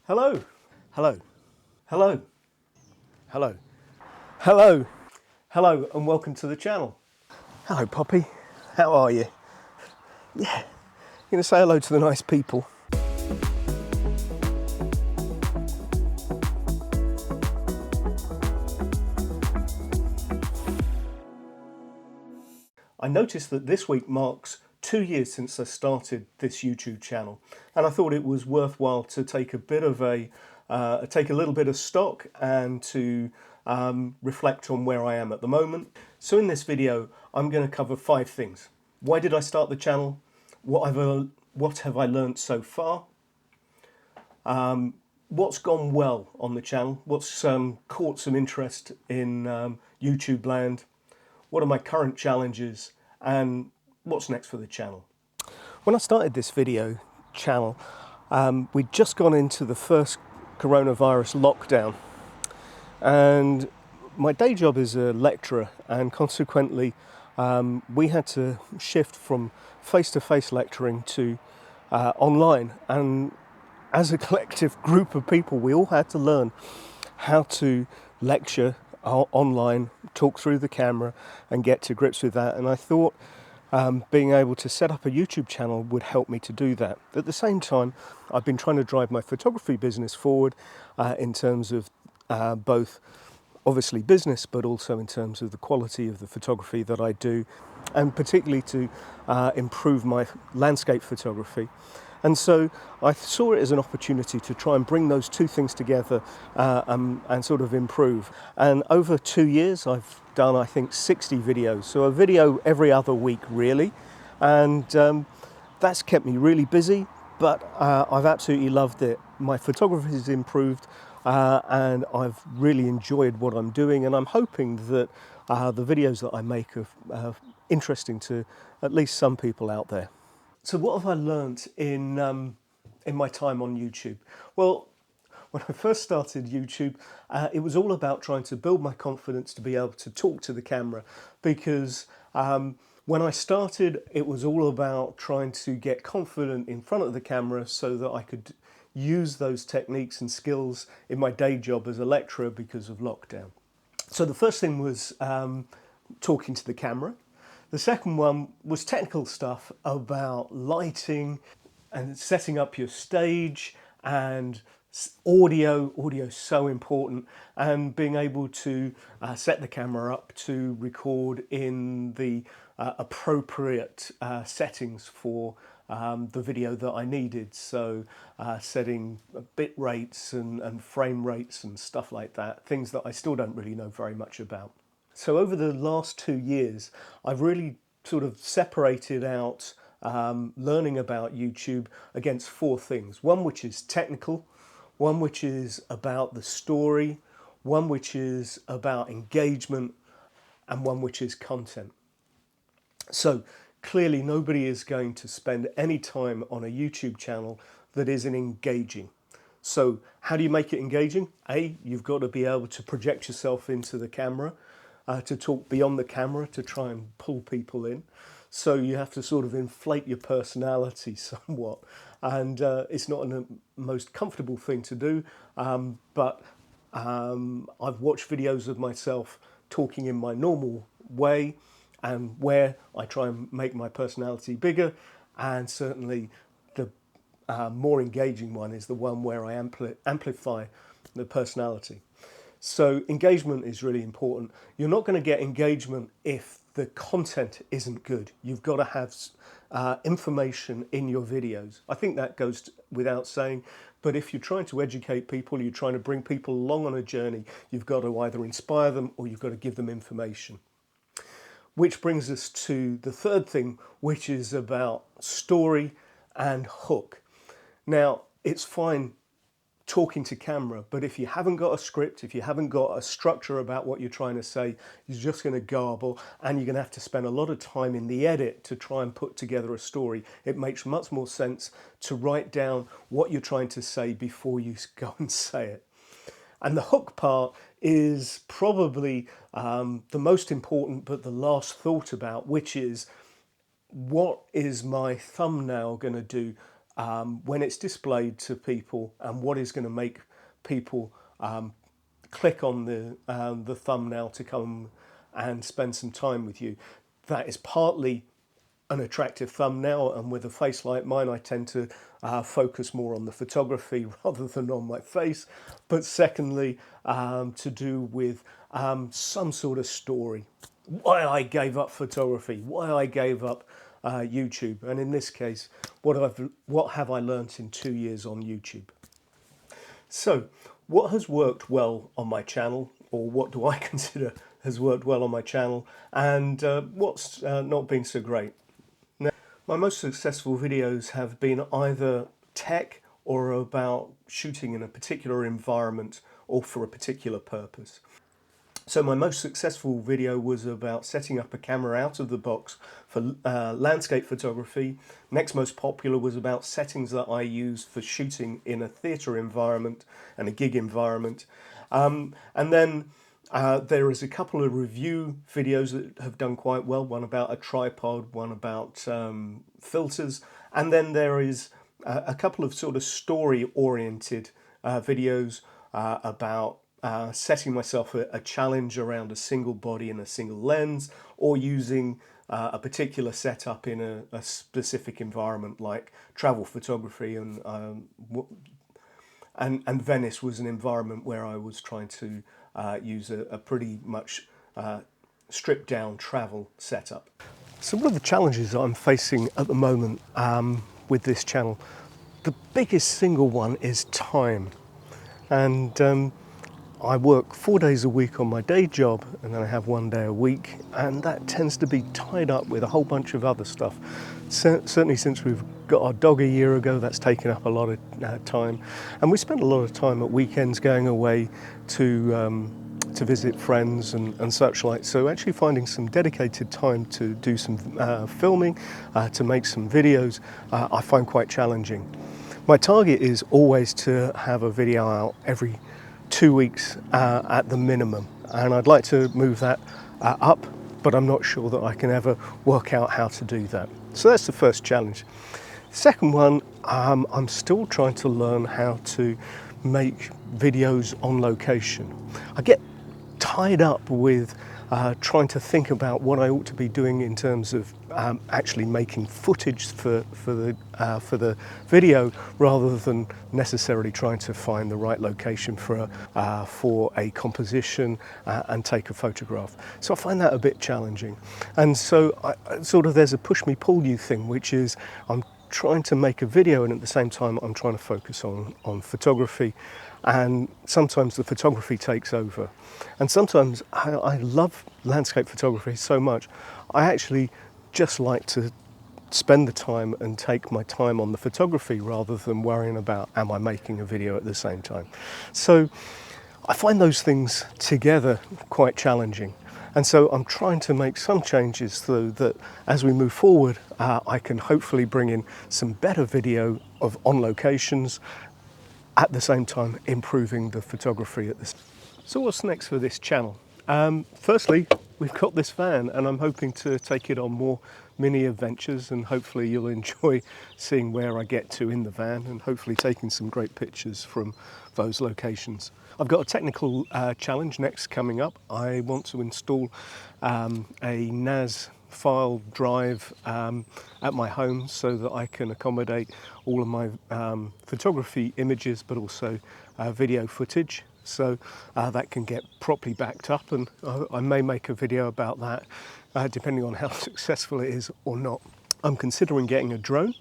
Hello, hello, hello, hello, hello, hello, and welcome to the channel. Hello, Poppy. How are you? Yeah, you're going to say hello to the nice people. I noticed that this week marks 2 years since I started this YouTube channel, and I thought it was worthwhile to take a bit of take a little bit of stock and to reflect on where I am at the moment. So in this video, I'm going to cover 5 things. Why did I start the channel? What have I learned so far? What's gone well on the channel? What's caught some interest in YouTube land? What are my current challenges? And what's next for the channel? When I started this video channel, we'd just gone into the first coronavirus lockdown, and my day job is a lecturer, and consequently we had to shift from face-to-face lecturing to online, and as a collective group of people we all had to learn how to lecture online, talk through the camera and get to grips with that. And I thought being able to set up a YouTube channel would help me to do that. At the same time, I've been trying to drive my photography business forward in terms of both obviously business, but also in terms of the quality of the photography that I do, and particularly to improve my landscape photography. And so I saw it as an opportunity to try and bring those two things together and sort of improve. And over 2 years, I've done, I think, 60 videos. So a video every other week, really. And that's kept me really busy, but I've absolutely loved it. My photography has improved and I've really enjoyed what I'm doing. And I'm hoping that the videos that I make are interesting to at least some people out there. So what have I learnt in my time on YouTube? Well, when I first started YouTube, it was all about trying to build my confidence to be able to talk to the camera, because when I started, it was all about trying to get confident in front of the camera so that I could use those techniques and skills in my day job as a lecturer because of lockdown. So the first thing was talking to the camera. The second one was technical stuff about lighting and setting up your stage, and audio. Audio is so important, and being able to set the camera up to record in the appropriate settings for the video that I needed. So setting bit rates and frame rates and stuff like that, things that I still don't really know very much about. So over the last 2 years, I've really sort of separated out learning about YouTube against 4 things. One which is technical, one which is about the story, one which is about engagement, and one which is content. So clearly nobody is going to spend any time on a YouTube channel that isn't engaging. So how do you make it engaging? You've got to be able to project yourself into the camera, to talk beyond the camera, to try and pull people in. So you have to sort of inflate your personality somewhat. And it's not the most comfortable thing to do, but I've watched videos of myself talking in my normal way, and where I try and make my personality bigger, and certainly the more engaging one is the one where I amplify the personality. So engagement is really important. You're not going to get engagement if the content isn't good. You've got to have information in your videos. I think that goes without saying, but if you're trying to educate people, you're trying to bring people along on a journey, you've got to either inspire them or you've got to give them information. Which brings us to the third thing, which is about story and hook. Now, it's fine talking to camera, but if you haven't got a script, if you haven't got a structure about what you're trying to say, you're just going to garble, and you're going to have to spend a lot of time in the edit to try and put together a story. It makes much more sense to write down what you're trying to say before you go and say it. And the hook part is probably the most important, but the last thought about, which is, what is my thumbnail going to do when it's displayed to people, and what is going to make people click on the thumbnail to come and spend some time with you. That is partly an attractive thumbnail, and with a face like mine I tend to focus more on the photography rather than on my face. But secondly, to do with some sort of story, why I gave up photography, why I gave up YouTube, and in this case, what have I learnt in 2 years on YouTube. So what has worked well on my channel, or what do I consider has worked well on my channel, and what's not been so great. Now, my most successful videos have been either tech or about shooting in a particular environment or for a particular purpose. So my most successful video was about setting up a camera out of the box for landscape photography. Next most popular was about settings that I use for shooting in a theatre environment and a gig environment. And then there is a couple of review videos that have done quite well, one about a tripod, one about filters, and then there is a couple of sort of story-oriented videos about setting myself a challenge around a single body and a single lens, or using a particular setup in a specific environment like travel photography, and Venice was an environment where I was trying to use a pretty much stripped down travel setup. So one of the challenges I'm facing at the moment with this channel, the biggest single one is time. And I work 4 days a week on my day job, and then I have 1 day a week, and that tends to be tied up with a whole bunch of other stuff. Certainly since we've got our dog a year ago, that's taken up a lot of time, and we spend a lot of time at weekends going away to visit friends and such like. So actually finding some dedicated time to do some filming, to make some videos, I find quite challenging. My target is always to have a video out every 2 weeks at the minimum, and I'd like to move that up, but I'm not sure that I can ever work out how to do that. So that's the first challenge. Second one, I'm still trying to learn how to make videos on location. I get tied up with trying to think about what I ought to be doing in terms of actually making footage for the video, rather than necessarily trying to find the right location for a composition and take a photograph. So I find that a bit challenging, and so there's a push me pull you thing, which is I'm trying to make a video and at the same time I'm trying to focus on photography, and sometimes the photography takes over. And sometimes I love landscape photography so much, I actually just like to spend the time and take my time on the photography rather than worrying about am I making a video at the same time. So I find those things together quite challenging. And so I'm trying to make some changes so that as we move forward, I can hopefully bring in some better video of on locations, at the same time improving the photography at this. So what's next for this channel? Firstly, we've got this van, and I'm hoping to take it on more mini adventures, and hopefully you'll enjoy seeing where I get to in the van, and hopefully taking some great pictures from those locations. I've got a technical challenge next coming up. I want to install a NAS file drive at my home so that I can accommodate all of my photography images, but also video footage, so that can get properly backed up, and I may make a video about that depending on how successful it is or not. I'm considering getting a drone,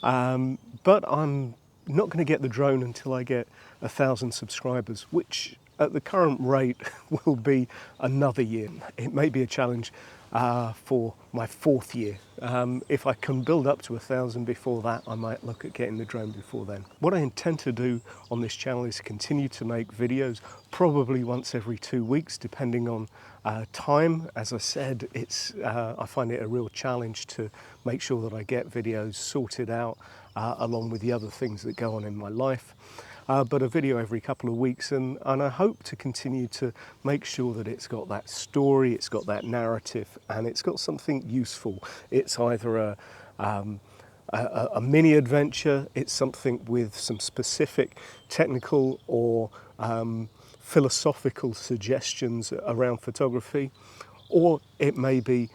but I'm not going to get the drone until I get 1,000 subscribers, which at the current rate will be another year. It may be a challenge for my 4th year. If I can build up to 1,000 before that, I might look at getting the drone before then. What I intend to do on this channel is continue to make videos, probably once every 2 weeks, depending on time. As I said, I find it a real challenge to make sure that I get videos sorted out along with the other things that go on in my life. But a video every couple of weeks, and I hope to continue to make sure that it's got that story, it's got that narrative, and it's got something useful. It's either a mini adventure, it's something with some specific technical or philosophical suggestions around photography, or it may be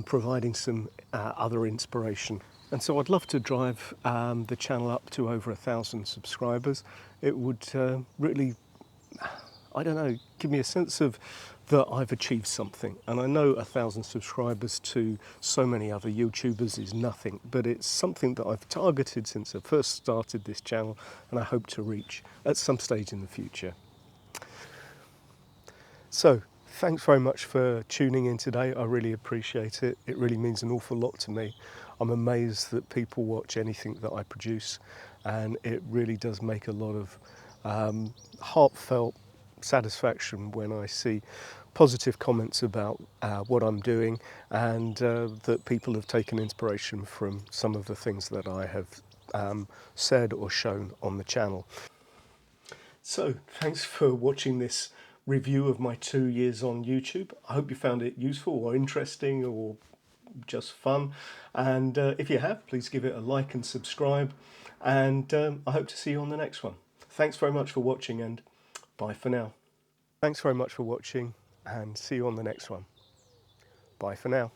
providing some other inspiration. And so I'd love to drive the channel up to over 1,000 subscribers. It would really, I don't know, give me a sense of that I've achieved something. And I know 1,000 subscribers to so many other YouTubers is nothing, but it's something that I've targeted since I first started this channel, and I hope to reach at some stage in the future. So, thanks very much for tuning in today. I really appreciate it. It really means an awful lot to me. I'm amazed that people watch anything that I produce, and it really does make a lot of heartfelt satisfaction when I see positive comments about what I'm doing, and that people have taken inspiration from some of the things that I have said or shown on the channel. So thanks for watching this review of my 2 years on YouTube. I hope you found it useful or interesting or just fun, and if you have, please give it a like and subscribe, and I hope to see you on the next one. Thanks very much for watching, and bye for now. Thanks very much for watching, and see you on the next one. Bye for now.